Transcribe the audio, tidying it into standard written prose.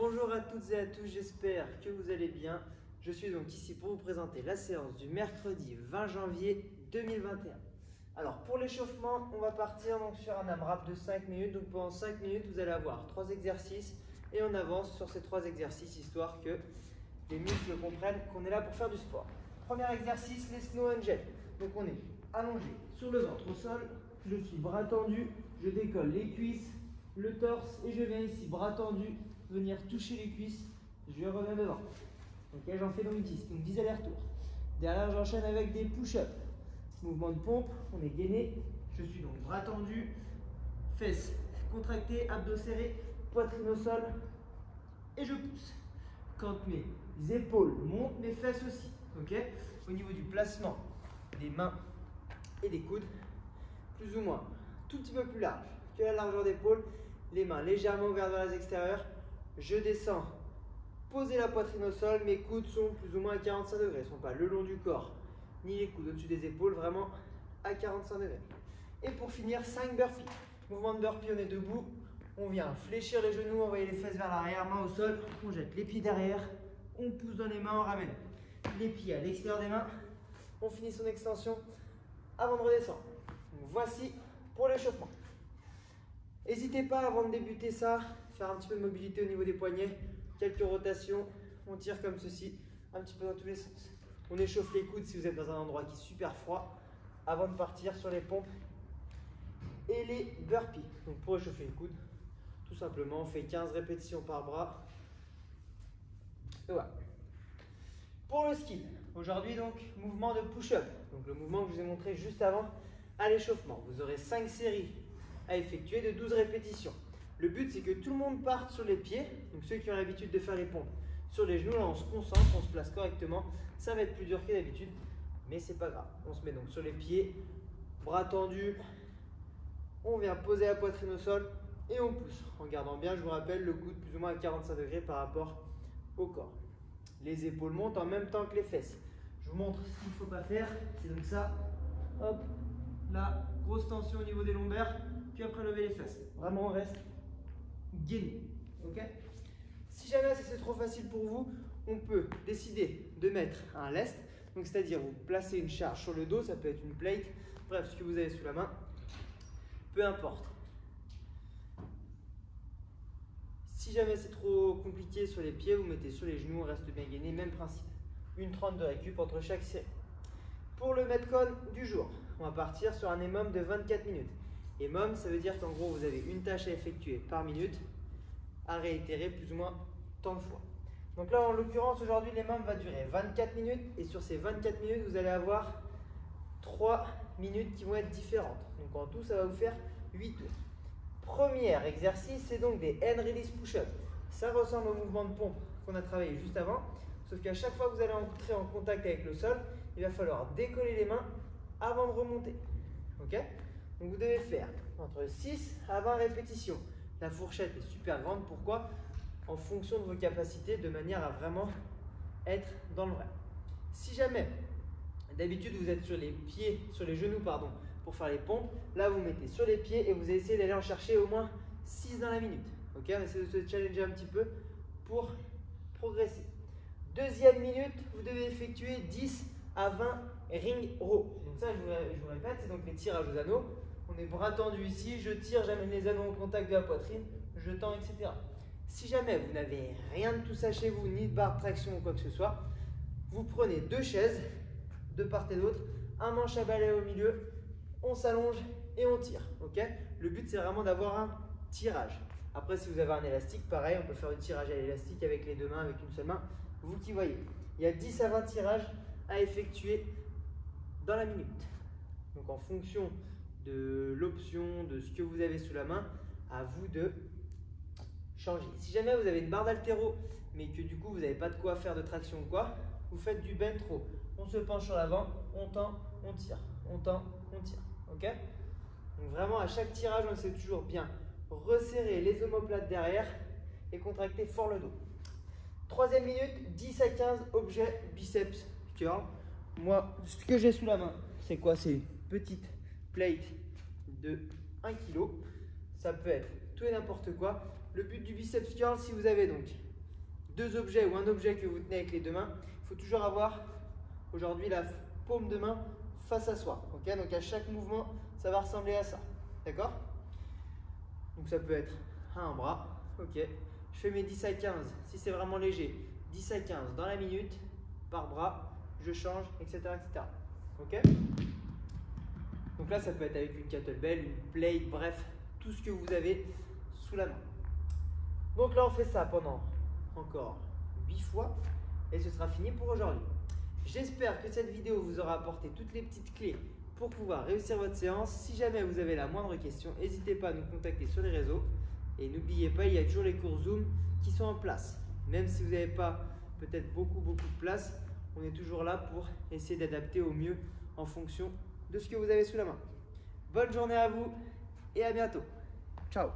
Bonjour à toutes et à tous, j'espère que vous allez bien. Je suis donc ici pour vous présenter la séance du mercredi 20 janvier 2021. Alors pour l'échauffement, on va partir donc sur un AMRAP de 5 minutes. Donc pendant 5 minutes, vous allez avoir 3 exercices et on avance sur ces 3 exercices histoire que les muscles comprennent qu'on est là pour faire du sport. Premier exercice, les snow angels. Donc on est allongé sur le ventre au sol, je suis bras tendus, je décolle les cuisses, le torse et je viens ici, bras tendus, venir toucher les cuisses, je reviens devant. Ok, j'en fais donc 10, donc 10 allers-retours. Derrière, j'enchaîne avec des push-ups. Mouvement de pompe, on est gainé, je suis donc bras tendus, fesses contractées, abdos serrés, poitrine au sol et je pousse. Quand mes épaules montent, mes fesses aussi. Ok, au niveau du placement des mains et des coudes, plus ou moins, tout petit peu plus large que la largeur d'épaule, les mains légèrement ouvertes vers les extérieurs. Je descends, poser la poitrine au sol, mes coudes sont plus ou moins à 45 degrés, ils ne sont pas le long du corps, ni les coudes au-dessus des épaules, vraiment à 45 degrés. Et pour finir, 5 burpees. Mouvement de burpee, on est debout, on vient fléchir les genoux, envoyer les fesses vers l'arrière, main au sol, on jette les pieds derrière, on pousse dans les mains, on ramène les pieds à l'extérieur des mains, on finit son extension avant de redescendre. Donc voici pour l'échauffement. N'hésitez pas avant de débuter ça, faire un petit peu de mobilité au niveau des poignets, quelques rotations, on tire comme ceci, un petit peu dans tous les sens. On échauffe les coudes si vous êtes dans un endroit qui est super froid, avant de partir sur les pompes et les burpees. Donc pour échauffer les coudes, tout simplement, on fait 15 répétitions par bras. Et voilà. Pour le skill, aujourd'hui donc, mouvement de push-up. Donc le mouvement que je vous ai montré juste avant à l'échauffement. Vous aurez 5 séries à effectuer de 12 répétitions. Le but, c'est que tout le monde parte sur les pieds, donc ceux qui ont l'habitude de faire les pompes sur les genoux, là on se concentre, on se place correctement. Ça va être plus dur que d'habitude, mais c'est pas grave. On se met donc sur les pieds, bras tendus, on vient poser la poitrine au sol et on pousse. En gardant bien, je vous rappelle, le coude plus ou moins à 45 degrés par rapport au corps. Les épaules montent en même temps que les fesses. Je vous montre ce qu'il ne faut pas faire, c'est donc ça, hop, là, grosse tension au niveau des lombaires, puis après lever les fesses. Vraiment, on reste gainé. Ok? Si jamais c'est trop facile pour vous, on peut décider de mettre un lest, donc c'est-à-dire vous placez une charge sur le dos, ça peut être une plate, bref, ce que vous avez sous la main, peu importe. Si jamais c'est trop compliqué sur les pieds, vous mettez sur les genoux, on reste bien gainé, même principe. Une 30 de récup entre chaque série. Pour le metcon du jour, on va partir sur un EMOM de 24 minutes. EMOM, ça veut dire qu'en gros, vous avez une tâche à effectuer par minute, à réitérer plus ou moins tant de fois. Donc là, en l'occurrence, aujourd'hui, l'EMOM va durer 24 minutes. Et sur ces 24 minutes, vous allez avoir 3 minutes qui vont être différentes. Donc en tout, ça va vous faire 8 tours. Premier exercice, c'est donc des hand release push-up. Ça ressemble au mouvement de pompe qu'on a travaillé juste avant. Sauf qu'à chaque fois que vous allez entrer en contact avec le sol, il va falloir décoller les mains avant de remonter. Ok? Donc vous devez faire entre 6 à 20 répétitions. La fourchette est super grande. Pourquoi? En fonction de vos capacités, de manière à vraiment être dans le vrai. Si jamais, d'habitude, vous êtes sur les pieds, sur les genoux, pardon, pour faire les pompes, là vous mettez sur les pieds et vous essayez d'aller en chercher au moins 6 dans la minute. Ok? On essaie de se challenger un petit peu pour progresser. Deuxième minute, vous devez effectuer 10 à 20 ring row. Donc ça, je vous répète, c'est donc les tirages aux anneaux. On est bras tendus ici, je tire, j'amène les anneaux au contact de la poitrine, je tends, etc. Si jamais vous n'avez rien de tout ça chez vous, ni de barre de traction ou quoi que ce soit, vous prenez 2 chaises de part et d'autre, un manche à balai au milieu, on s'allonge et on tire. Okay? Le but, c'est vraiment d'avoir un tirage. Après, si vous avez un élastique, pareil, on peut faire du tirage à l'élastique avec les deux mains, avec une seule main. Vous qui voyez, il y a 10 à 20 tirages à effectuer dans la minute. Donc en fonction de l'option, de ce que vous avez sous la main, à vous de changer. Si jamais vous avez une barre d'haltéro, mais que du coup vous n'avez pas de quoi faire de traction ou quoi, vous faites du bent row. On se penche sur l'avant, on tend, on tire, on tend, on tire. Ok? Donc vraiment à chaque tirage, on essaie toujours bien resserrer les omoplates derrière et contracter fort le dos. Troisième minute, 10 à 15 objets biceps curl. Moi, ce que j'ai sous la main, c'est quoi? C'est une petite plate de 1 kg. Ça peut être tout et n'importe quoi. Le but du biceps curl, si vous avez donc deux objets ou un objet que vous tenez avec les deux mains, il faut toujours avoir aujourd'hui la paume de main face à soi. Okay, donc à chaque mouvement, ça va ressembler à ça. D'accord? Donc ça peut être un bras. Ok. Je fais mes 10 à 15. Si c'est vraiment léger, 10 à 15 dans la minute par bras. Je change, etc. etc. Ok? Donc là, ça peut être avec une kettlebell, une plate, bref, tout ce que vous avez sous la main. Donc là, on fait ça pendant encore 8 fois et ce sera fini pour aujourd'hui. J'espère que cette vidéo vous aura apporté toutes les petites clés pour pouvoir réussir votre séance. Si jamais vous avez la moindre question, n'hésitez pas à nous contacter sur les réseaux. Et n'oubliez pas, il y a toujours les cours Zoom qui sont en place. Même si vous n'avez pas peut-être beaucoup de place, on est toujours là pour essayer d'adapter au mieux en fonction de ce que vous avez sous la main. Bonne journée à vous et à bientôt. Ciao!